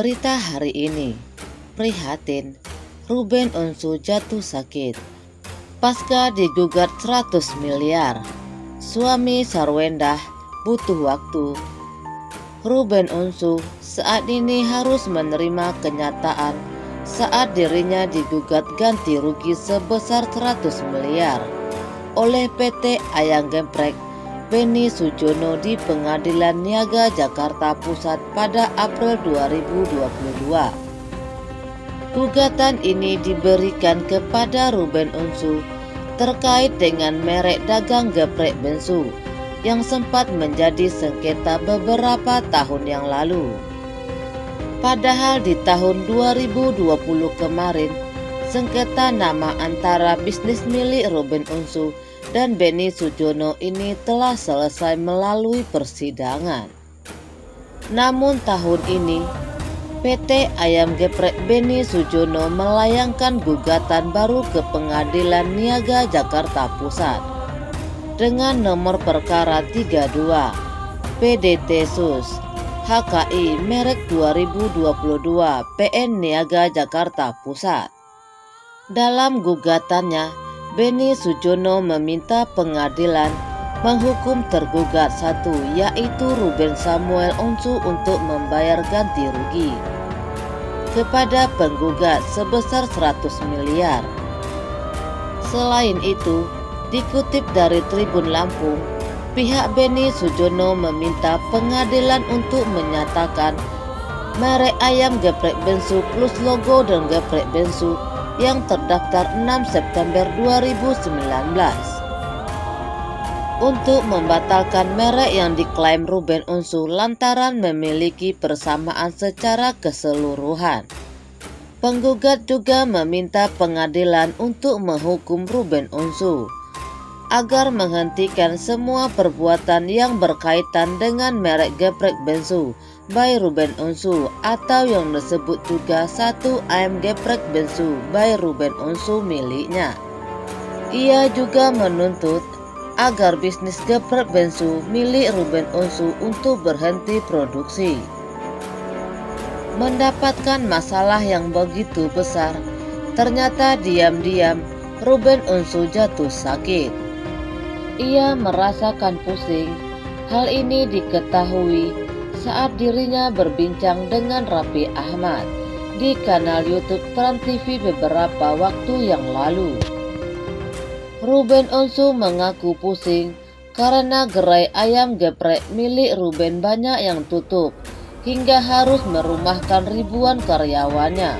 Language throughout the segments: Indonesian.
Berita hari ini prihatin, Ruben Onsu jatuh sakit pasca digugat 100 miliar. Suami Sarwendah butuh waktu. Ruben Onsu saat ini harus menerima kenyataan saat dirinya digugat ganti rugi sebesar 100 miliar oleh PT Ayam Geprek Beni Sujono di Pengadilan Niaga Jakarta Pusat pada April 2022. Gugatan ini diberikan kepada Ruben Onsu terkait dengan merek dagang geprek bensu yang sempat menjadi sengketa beberapa tahun yang lalu. Padahal di tahun 2020 kemarin, sengketa nama antara bisnis milik Ruben Onsu dan Beni Sujono ini telah selesai melalui persidangan. Namun tahun ini, PT Ayam Geprek Beni Sujono melayangkan gugatan baru ke Pengadilan Niaga Jakarta Pusat dengan nomor perkara 32 PDT Sus HKI merek 2022 PN Niaga Jakarta Pusat. Dalam gugatannya, Beni Sujono meminta pengadilan menghukum tergugat satu, yaitu Ruben Samuel Onsu untuk membayar ganti rugi kepada penggugat sebesar 100 miliar. Selain itu, dikutip dari Tribun Lampung, pihak Beni Sujono meminta pengadilan untuk menyatakan merek ayam geprek bensu plus logo dan geprek bensu yang terdaftar 6 September 2019 untuk membatalkan merek yang diklaim Ruben Onsu lantaran memiliki persamaan secara keseluruhan. Penggugat juga meminta pengadilan untuk menghukum Ruben Onsu agar menghentikan semua perbuatan yang berkaitan dengan merek geprek bensu by Ruben Onsu atau yang disebut juga satu ayam geprek bensu by Ruben Onsu miliknya. Ia juga menuntut agar bisnis geprek bensu milik Ruben Onsu untuk berhenti produksi. Mendapatkan masalah yang begitu besar, ternyata diam-diam Ruben Onsu jatuh sakit. Ia merasakan pusing. Hal ini diketahui saat dirinya berbincang dengan Raffi Ahmad di kanal YouTube Trans TV beberapa waktu yang lalu. Ruben Onsu mengaku pusing karena gerai ayam geprek milik Ruben banyak yang tutup hingga harus merumahkan ribuan karyawannya.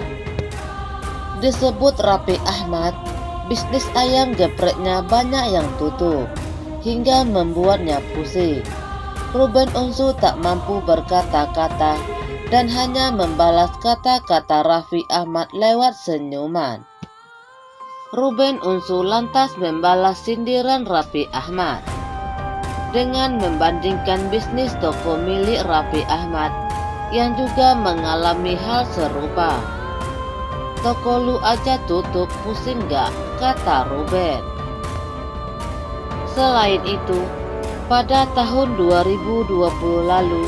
Disebut Raffi Ahmad, bisnis ayam gepreknya banyak yang tutup hingga membuatnya pusing. Ruben Onsu tak mampu berkata-kata dan hanya membalas kata-kata Raffi Ahmad lewat senyuman. Ruben Onsu lantas membalas sindiran Raffi Ahmad dengan membandingkan bisnis toko milik Raffi Ahmad yang juga mengalami hal serupa. "Toko lu aja tutup, pusing gak?" kata Ruben. Selain itu, pada tahun 2020 lalu,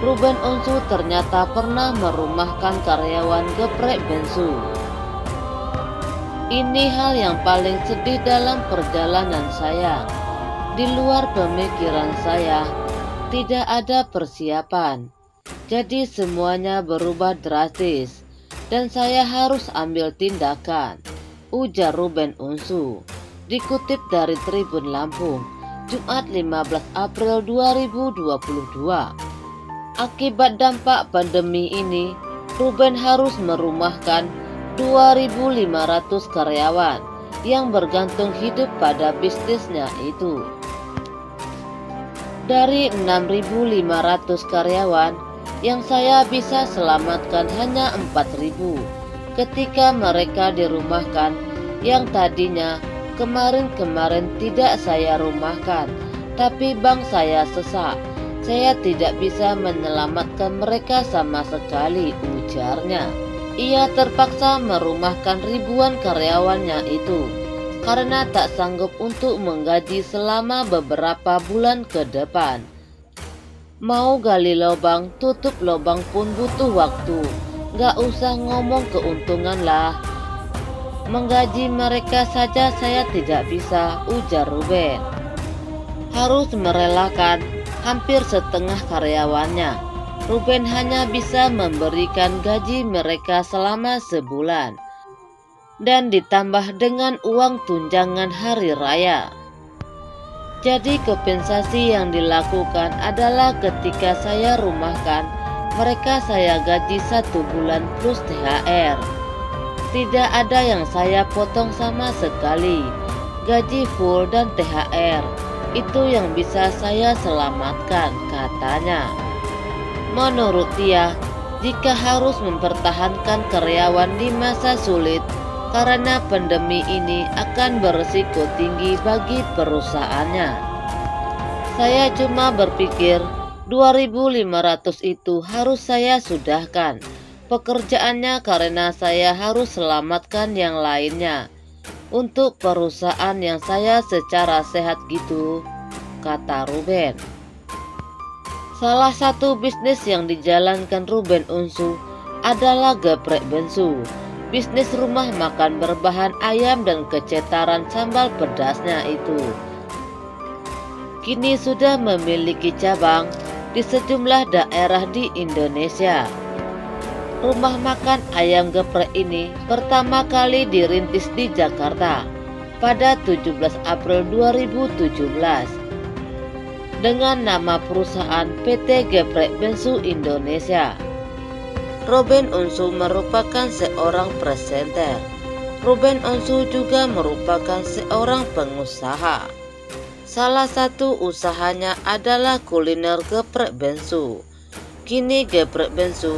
Ruben Onsu ternyata pernah merumahkan karyawan geprek bensu. Ini hal yang paling sedih dalam perjalanan saya. Di luar pemikiran saya, tidak ada persiapan. Jadi semuanya berubah drastis dan saya harus ambil tindakan, ujar Ruben Onsu. Dikutip dari Tribun Lampung, Jumat 15 April 2022. Akibat dampak pandemi ini, Ruben harus merumahkan 2.500 karyawan yang bergantung hidup pada bisnisnya itu. Dari 6.500 karyawan yang saya bisa selamatkan hanya 4.000 ketika mereka dirumahkan, yang tadinya kemarin tidak saya rumahkan, tapi bank saya sesak. Saya tidak bisa menyelamatkan mereka sama sekali, ujarnya. Ia terpaksa merumahkan ribuan karyawannya itu karena tak sanggup untuk menggaji selama beberapa bulan ke depan. Mau gali lubang, tutup lubang pun butuh waktu. Gak usah ngomong keuntungan lah. Menggaji mereka saja saya tidak bisa, ujar Ruben. Harus merelakan hampir setengah karyawannya. Ruben hanya bisa memberikan gaji mereka selama sebulan dan ditambah dengan uang tunjangan hari raya. Jadi kompensasi yang dilakukan adalah ketika saya rumahkan, mereka saya gaji 1 bulan plus THR. Tidak ada yang saya potong sama sekali. Gaji full dan THR, itu yang bisa saya selamatkan, katanya. Menurut dia, jika harus mempertahankan karyawan di masa sulit karena pandemi ini akan berisiko tinggi bagi perusahaannya. Saya cuma berpikir 2.500 itu harus saya sudahkan pekerjaannya karena saya harus selamatkan yang lainnya untuk perusahaan yang saya secara sehat gitu, kata Ruben. Salah satu bisnis yang dijalankan Ruben Onsu adalah geprek bensu. Bisnis rumah makan berbahan ayam dan kecetaran sambal pedasnya itu kini sudah memiliki cabang di sejumlah daerah di Indonesia. Rumah makan ayam geprek ini pertama kali dirintis di Jakarta pada 17 April 2017 dengan nama perusahaan PT Geprek Bensu Indonesia. Ruben Onsu merupakan seorang presenter. Ruben Onsu juga merupakan seorang pengusaha. Salah satu usahanya adalah kuliner geprek bensu. Kini geprek bensu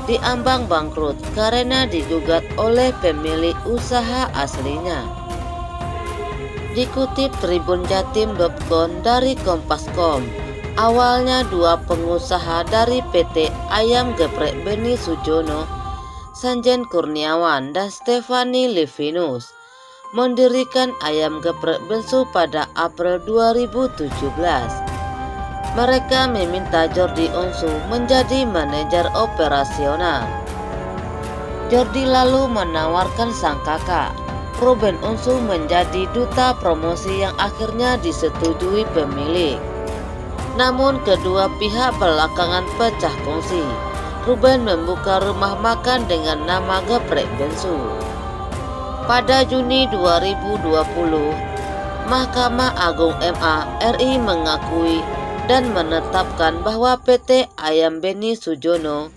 diambang bangkrut karena digugat oleh pemilik usaha aslinya. Dikutip tribunjatim.com dari Kompas.com, awalnya dua pengusaha dari PT Ayam Geprek Beni Sujono, Sanjen Kurniawan dan Stefani Livinus, mendirikan Ayam Geprek Bensu pada April 2017. Mereka meminta Jordi Onsu menjadi manajer operasional. Jordi lalu menawarkan sang kakak, Ruben Onsu, menjadi duta promosi yang akhirnya disetujui pemilik. Namun kedua pihak belakangan pecah kongsi. Ruben membuka rumah makan dengan nama Geprek Bensu. Pada Juni 2020, Mahkamah Agung MA RI mengakui dan menetapkan bahwa PT Ayam Beni Sujono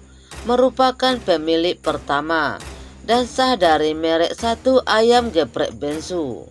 merupakan pemilik pertama dan sah dari merek satu ayam geprek bensu.